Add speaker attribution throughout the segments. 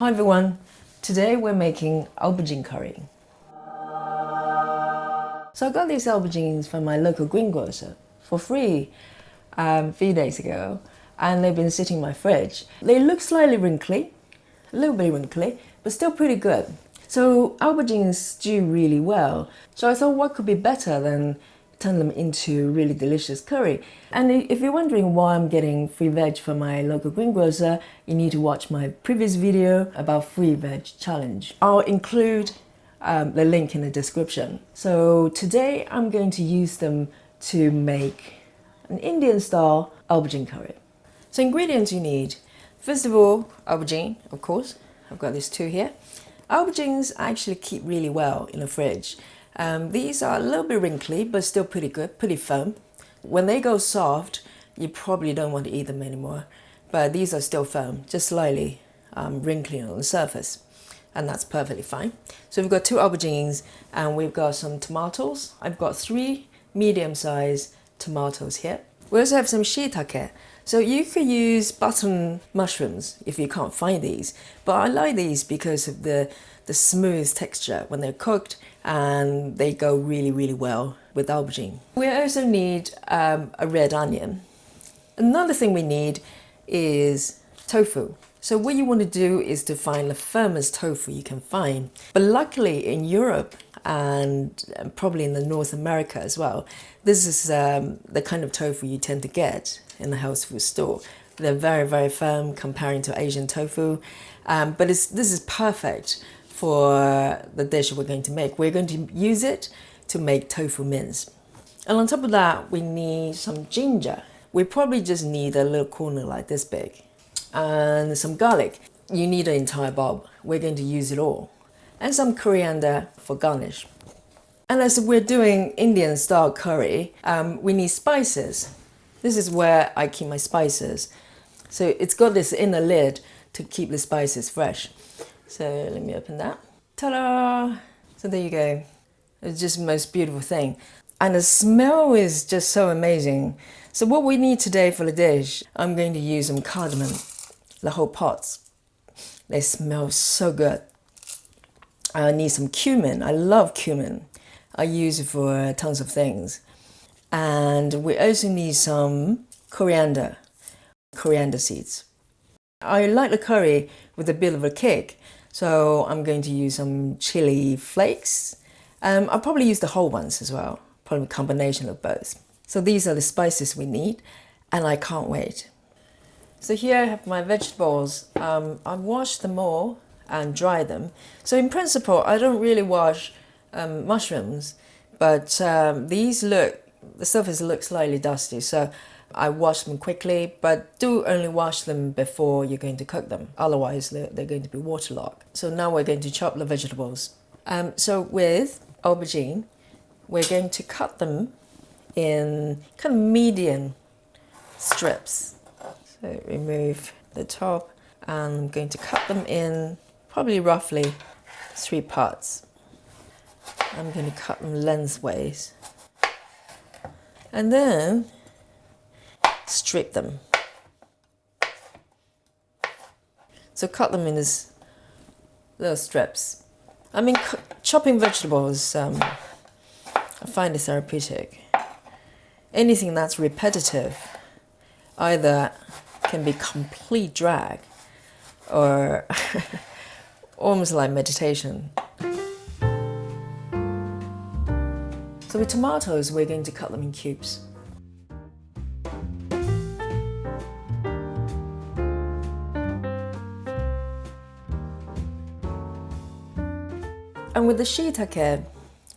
Speaker 1: Hi everyone, today we're making aubergine curry. So I got these aubergines from my local greengrocer for free a few days ago, and they've been sitting in my fridge. They look slightly wrinkly, a little bit wrinkly, but still pretty good. So aubergines stew really well, so I thought what could be better than turn them into really delicious curry. And if you're wondering why I'm getting free veg from my local greengrocer, you need to watch my previous video about free veg challenge. I'll include the link in the description. So today I'm going to use them to make an Indian style aubergine curry. So ingredients you need, first of all, aubergine, of course. I've got these two here. Aubergines actually keep really well in the fridge. These are a little bit wrinkly, but still pretty good, pretty firm. When they go soft, you probably don't want to eat them anymore. But these are still firm, just slightly wrinkly on the surface. And that's perfectly fine. So we've got two aubergines and we've got some tomatoes. I've got 3 medium-sized tomatoes here. We also have some shiitake. So you could use button mushrooms if you can't find these. But I like these because of the smooth texture when they're cooked, and they go really, really well with aubergine. We also need a red onion. Another thing we need is tofu. So what you want to do is to find the firmest tofu you can find. But luckily in Europe and probably in the North America as well, this is the kind of tofu you tend to get in the health food store. They're very, very firm comparing to Asian tofu, but this is perfect for the dish we're going to make. We're going to use it to make tofu mince. And on top of that, we need some ginger. We probably just need a little corner like this big. And some garlic. You need an entire bulb. We're going to use it all. And some coriander for garnish. And as we're doing Indian style curry, we need spices. This is where I keep my spices. So it's got this inner lid to keep the spices fresh. So let me open that. Ta-da! So there you go. It's just the most beautiful thing. And the smell is just so amazing. So what we need today for the dish, I'm going to use some cardamom, the whole pots. They smell so good. I need some cumin. I love cumin. I use it for tons of things. And we also need some coriander seeds. I like the curry with a bit of a kick, so I'm going to use some chilli flakes. I'll probably use the whole ones as well, probably a combination of both. So these are the spices we need, and I can't wait. So here I have my vegetables. I've washed them all and dried them. So in principle, I don't really wash mushrooms, but the surface looks slightly dusty, so I wash them quickly, but do only wash them before you're going to cook them. Otherwise, they're going to be waterlogged. So now we're going to chop the vegetables. So with aubergine, we're going to cut them in kind of medium strips. So remove the top, and I'm going to cut them in probably roughly 3 parts. I'm going to cut them lengthways. And then strip them. So cut them in these little strips. I mean, chopping vegetables, I find it therapeutic. Anything that's repetitive either can be complete drag or almost like meditation. So with tomatoes, we're going to cut them in cubes. And with the shiitake,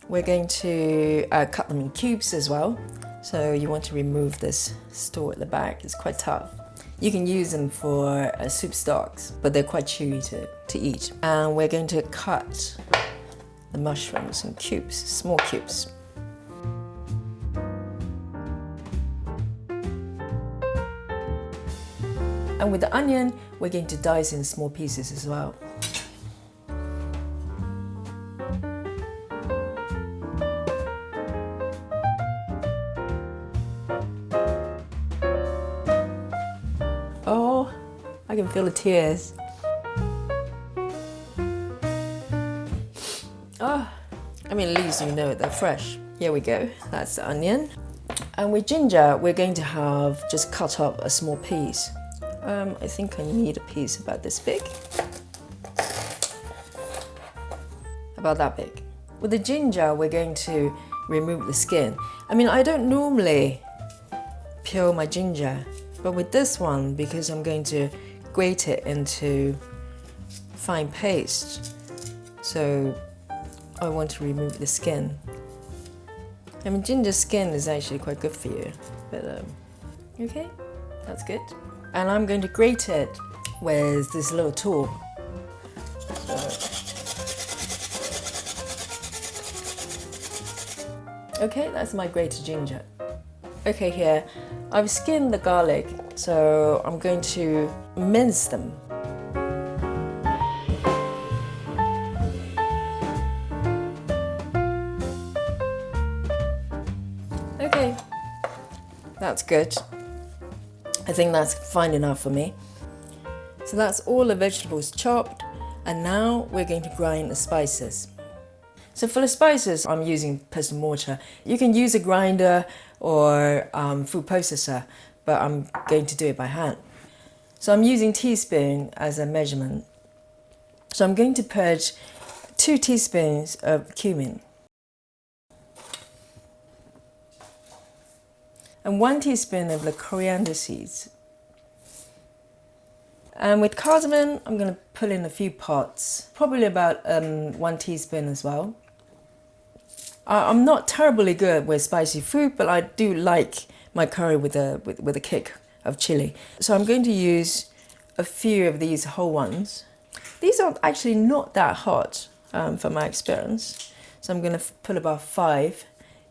Speaker 1: we're going to cut them in cubes as well. So you want to remove this stalk at the back, it's quite tough. You can use them for soup stocks, but they're quite chewy to eat. And we're going to cut the mushrooms in cubes, small cubes. And with the onion, we're going to dice in small pieces as well. Oh, I can feel the tears. Oh, I mean, at least you know they're fresh. Here we go, that's the onion. And with ginger, we're going to have just cut up a small piece. I think I need a piece about this big. About that big. With the ginger, we're going to remove the skin. I mean, I don't normally peel my ginger, but with this one, because I'm going to grate it into fine paste, so I want to remove the skin. I mean, ginger skin is actually quite good for you, but okay, that's good. And I'm going to grate it with this little tool. Okay, that's my grated ginger. Okay, here, I've skinned the garlic, so I'm going to mince them. Okay, that's good. I think that's fine enough for me. So that's all the vegetables chopped, and now we're going to grind the spices. So for the spices, I'm using pestle mortar. You can use a grinder or food processor, but I'm going to do it by hand. So I'm using teaspoon as a measurement. So I'm going to put 2 teaspoons of cumin and 1 teaspoon of the coriander seeds. And with cardamom, I'm going to put in a few pots, probably about 1 teaspoon as well. I'm not terribly good with spicy food, but I do like my curry with a kick of chili. So I'm going to use a few of these whole ones. These are actually not that hot from my experience. So I'm going to put about 5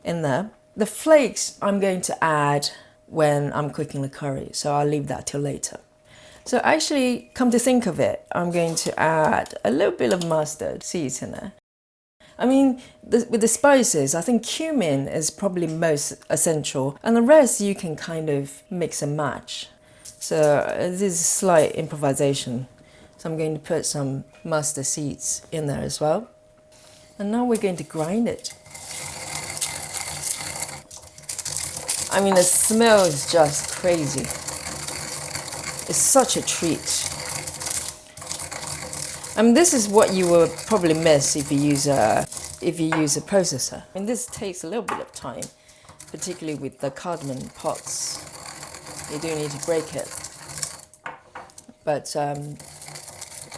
Speaker 1: in there. The flakes I'm going to add when I'm cooking the curry, so I'll leave that till later. So actually, come to think of it, I'm going to add a little bit of mustard seeds in there. I mean, with the spices, I think cumin is probably most essential, and the rest you can kind of mix and match. So this is slight improvisation. So I'm going to put some mustard seeds in there as well. And now we're going to grind it. I mean, the smell is just crazy. It's such a treat. I mean, this is what you will probably miss if you use a processor. I mean, this takes a little bit of time, particularly with the cardamom pots. You do need to break it, but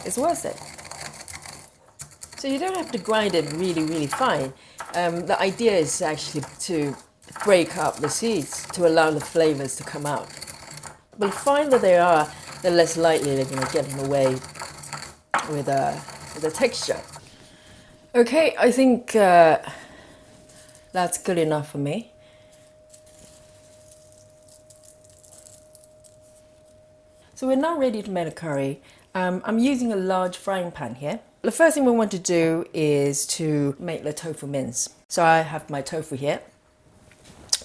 Speaker 1: it's worth it. So you don't have to grind it really fine. The idea is actually to break up the seeds to allow the flavors to come out. But the finer they are, the less likely they're going to get in the way with the texture. Okay, I think that's good enough for me. So we're now ready to make a curry. I'm using a large frying pan here. The first thing we want to do is to make the tofu mince. So I have my tofu here,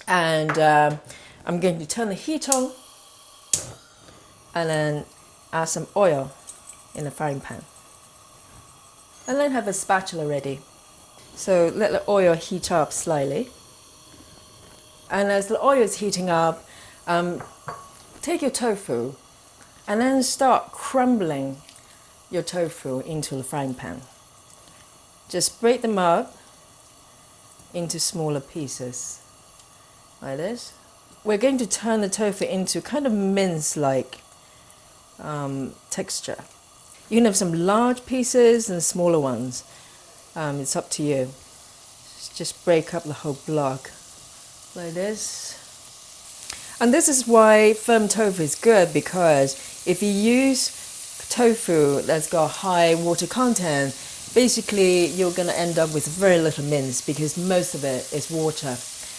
Speaker 1: and I'm going to turn the heat on and then add some oil in the frying pan. And then have a spatula ready. So let the oil heat up slightly. And as the oil is heating up, take your tofu and then start crumbling your tofu into the frying pan. Just break them up into smaller pieces, like this. We're going to turn the tofu into kind of mince-like texture. You can have some large pieces and smaller ones. It's up to you. Just break up the whole block like this. And this is why firm tofu is good, because if you use tofu that's got high water content, basically you're going to end up with very little mince because most of it is water.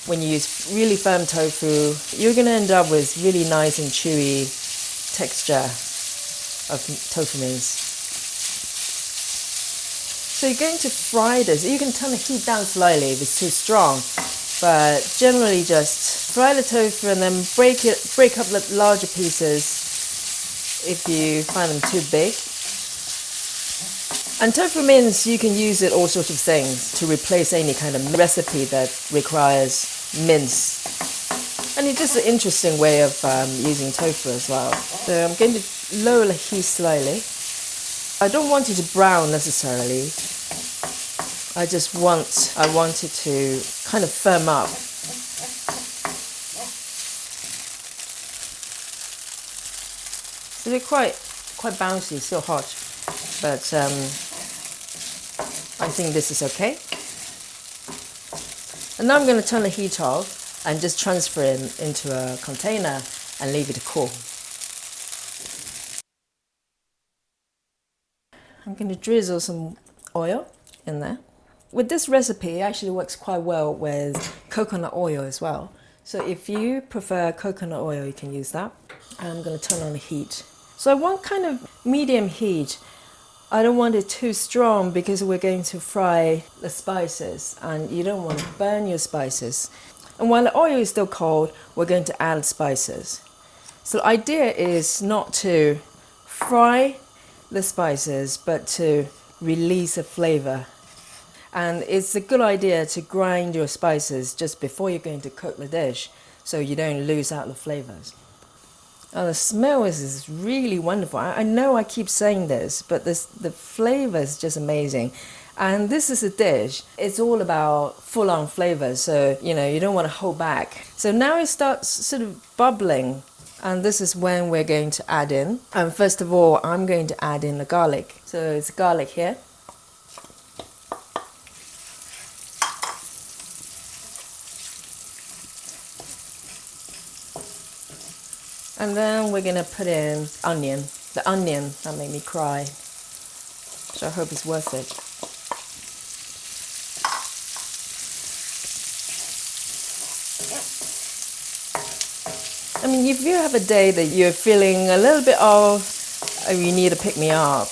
Speaker 1: When you use really firm tofu, you're going to end up with really nice and chewy texture of tofu mince. So you're going to fry this. You can turn the heat down slightly if it's too strong, but generally just fry the tofu and then break up the larger pieces if you find them too big. And tofu mince, you can use it all sorts of things to replace any kind of recipe that requires mince. And it's just an interesting way of using tofu as well. So I'm going to lower the heat slightly. I don't want it to brown necessarily. I want it to kind of firm up. So they're quite bouncy, still hot, but I think this is okay. And now I'm going to turn the heat off and just transfer it into a container and leave it to cool. I'm going to drizzle some oil in there. With this recipe, it actually works quite well with coconut oil as well. So if you prefer coconut oil, you can use that. And I'm going to turn on the heat. So I want kind of medium heat. I don't want it too strong because we're going to fry the spices and you don't want to burn your spices. And while the oil is still cold, we're going to add spices. So the idea is not to fry the spices, but to release the flavor. And it's a good idea to grind your spices just before you're going to cook the dish so you don't lose out the flavors. And the smell is really wonderful. I know I keep saying this, but the flavor is just amazing. And this is a dish, it's all about full-on flavor, so you don't want to hold back. So now it starts sort of bubbling, and this is when we're going to add in. And first of all, I'm going to add in the garlic. So it's garlic here. And then we're going to put in onion. The onion that made me cry. So I hope it's worth it. I mean, if you have a day that you're feeling a little bit off, or you need to pick me up,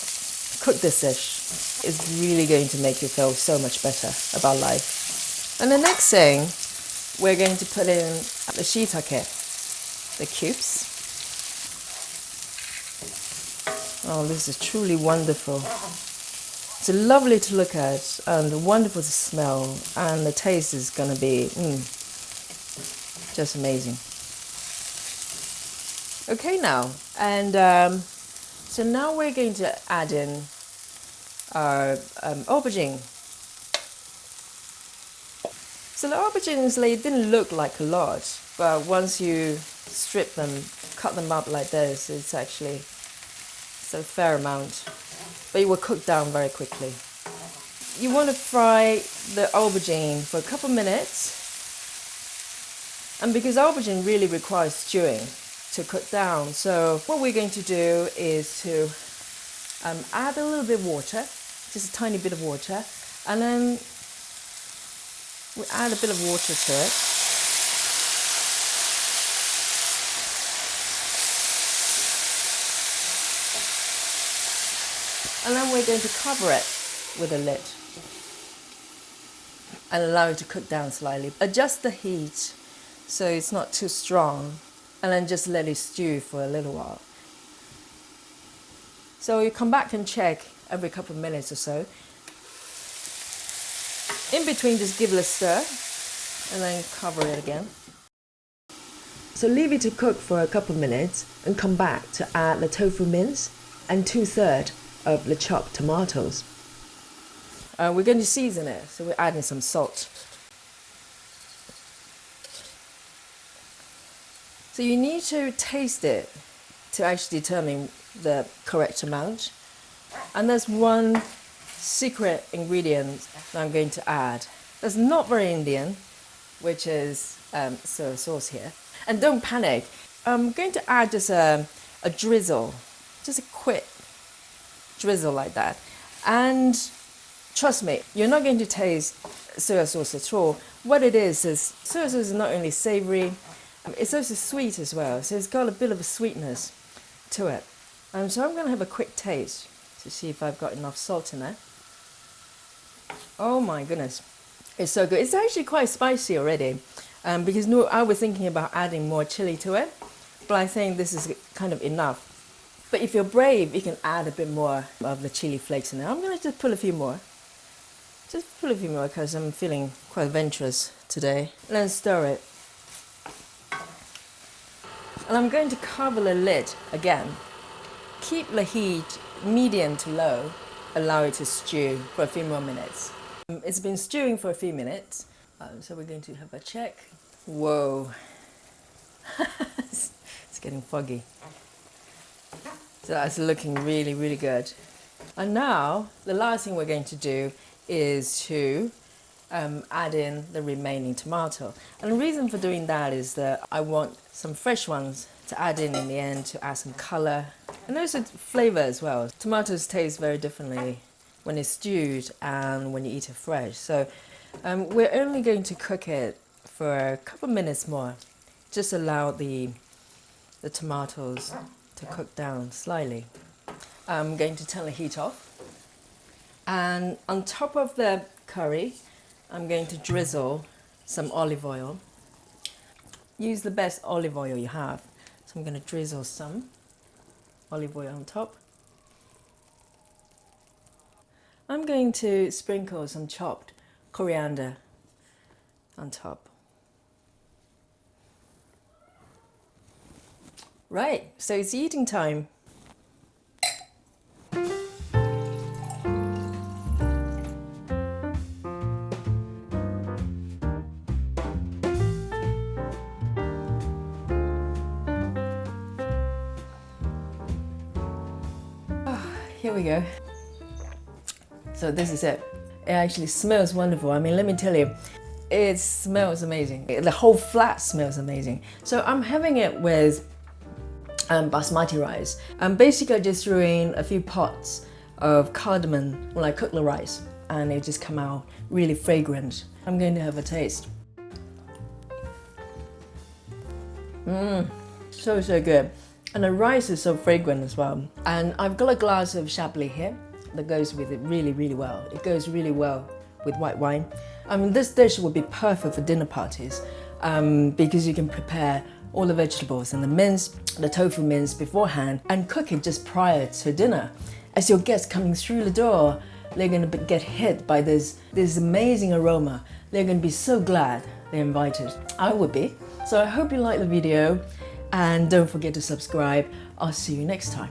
Speaker 1: cook this dish. It's really going to make you feel so much better about life. And the next thing, we're going to put in the shiitake, the cubes. Oh, this is truly wonderful. It's lovely to look at and wonderful to smell, and the taste is going to be just amazing. Okay now, and so now we're going to add in our aubergine. So the aubergines, they didn't look like a lot, but once you strip them, cut them up like this, it's actually a fair amount, but it will cook down very quickly. You want to fry the aubergine for a couple minutes, and because aubergine really requires stewing to cook down, so what we're going to do is to add a little bit of water, just a tiny bit of water, and then we add a bit of water to it. And then we're going to cover it with a lid and allow it to cook down slightly. Adjust the heat so it's not too strong, and then just let it stew for a little while. So you come back and check every couple of minutes or so. In between, just give it a stir and then cover it again. So leave it to cook for a couple of minutes and come back to add the tofu mince and 2/3 of the chopped tomatoes. We're going to season it, so we're adding some salt. So you need to taste it to actually determine the correct amount. And there's one secret ingredient that I'm going to add. That's not very Indian, which is soy sauce here. And don't panic. I'm going to add just a drizzle, just a quick drizzle like that. And trust me, you're not going to taste soy sauce at all. What it is soy sauce is not only savory, it's also sweet as well. So it's got a bit of a sweetness to it. So I'm going to have a quick taste to see if I've got enough salt in there. Oh my goodness, it's so good. It's actually quite spicy already, because I was thinking about adding more chili to it, but I think this is kind of enough. But if you're brave, you can add a bit more of the chili flakes in there. I'm going to just put a few more. Just put a few more because I'm feeling quite adventurous today. And then stir it. And I'm going to cover the lid again. Keep the heat medium to low. Allow it to stew for a few more minutes. It's been stewing for a few minutes. So we're going to have a check. Whoa. It's getting foggy. So that's looking really, really good. And now, the last thing we're going to do is to add in the remaining tomato. And the reason for doing that is that I want some fresh ones to add in the end to add some color and also flavor as well. Tomatoes taste very differently when it's stewed and when you eat it fresh. So we're only going to cook it for a couple minutes more. Just allow the tomatoes to cook down slightly. I'm going to turn the heat off. And on top of the curry, I'm going to drizzle some olive oil. Use the best olive oil you have. So I'm going to drizzle some olive oil on top. I'm going to sprinkle some chopped coriander on top. Right, so it's eating time. Here we go. So this is it. It actually smells wonderful. I mean, let me tell you, it smells amazing. The whole flat smells amazing. So I'm having it with basmati rice. Basically, I just threw in a few pots of cardamom when I cook the rice, and it just come out really fragrant. I'm going to have a taste. So good. And the rice is so fragrant as well. And I've got a glass of Chablis here that goes with it really, really well. It goes really well with white wine. I mean, this dish would be perfect for dinner parties because you can prepare all the vegetables and the mince, the tofu mince beforehand and cook it just prior to dinner. As your guests coming through the door, they're going to get hit by this amazing aroma. They're going to be so glad they're invited. I would be. So I hope you like the video and don't forget to subscribe. I'll see you next time.